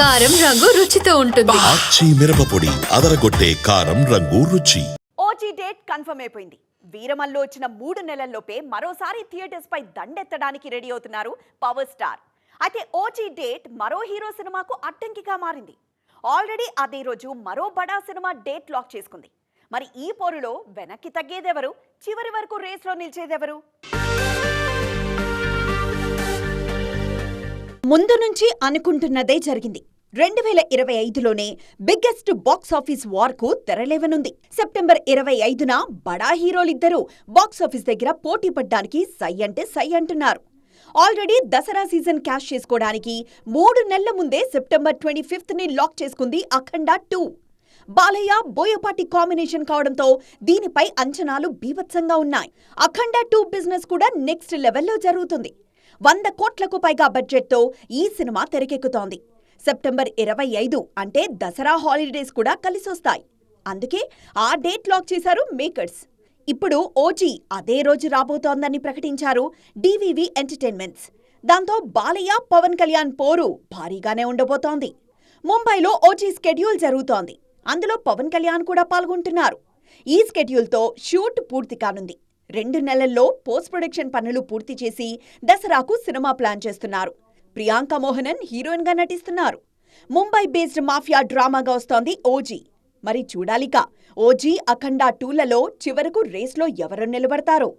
కారం రంగు రుచితో ఉంటుంది. ఆచి మిరపపొడి అదరగొట్టే కారం రంగు రుచి. ఓజీ డేట్ కన్ఫర్మ్ అయిపోయింది. వీరమల్లో వచ్చిన 3 నెలల్లోపే మరోసారి థియేటర్స్ పై దండెత్తడానికి రెడీ అవుతున్నారు పవర్ స్టార్. అయితే ఓజీ డేట్ మరో హీరో సినిమాకు అడ్డంకిగా మారింది. ఆల్రెడీ అదే రోజు మరో బడా సినిమా డేట్ లాక్ చేసుకుంది. మరి ఈ పోరులో వెనక్కి తగ్గేదెవరు, చివరి వరకు రేస్లో నిలిచేదెవరు? ముందు నుంచి అనుకుంటున్నదే జరిగింది. 2025లోనే బిగ్గెస్ట్ బాక్స్ ఆఫీస్ వార్ కు తెరలేవనుంది. సెప్టెంబర్ 25న బడా హీరోలిద్దరూ బాక్స్ ఆఫీస్ దగ్గర పోటీ పడ్డానికి సై అంటే సై అంటున్నారు. ఆల్రెడీ దసరా సీజన్ క్యాష్ చేసుకోవడానికి 3 నెలల ముందే సెప్టెంబర్ 25ని లాక్ చేసుకుంది అఖండ 2. బాలయ్య బోయపాటి కాంబినేషన్ కావడంతో దీనిపై అంచనాలు బీభత్సంగా ఉన్నాయి. అఖండ 2 బిజినెస్ కూడా నెక్స్ట్ లెవెల్లో జరుగుతుంది. 100 కోట్లకు పైగా బడ్జెట్తో ఈ సినిమా తెరకెక్కుతోంది. సెప్టెంబర్ 25 అంటే దసరా హాలిడేస్ కూడా కలిసొస్తాయి. అందుకే ఆ డేట్ లాక్ చేశారు మేకర్స్. ఇప్పుడు ఓజీ అదే రోజు రాబోతోందని ప్రకటించారు డివివి ఎంటర్టైన్మెంట్స్. దాంతో బాలయ్య పవన్ కళ్యాణ్ పోరు భారీగానే ఉండబోతోంది. ముంబైలో ఓజీ స్కెడ్యూల్ జరుగుతోంది. అందులో పవన్ కళ్యాణ్ కూడా పాల్గొంటున్నారు. ఈ స్కెడ్యూల్తో షూట్ పూర్తి కానుంది. 2 నెలల్లో పోస్ట్ ప్రొడక్షన్ పనులు పూర్తి చేసి దసరాకు సినిమా ప్లాన్ చేస్తున్నారు. ప్రియాంక మోహనన్ హీరోయిన్ గా నటిస్తున్నారు. ముంబై బేస్డ్ మాఫియా డ్రామాగా వస్తోంది ఓజీ. మరి చూడాలిక ఓజీ అఖండ 2లలో చివరకు రేస్లో ఎవరు నిలబడతారో.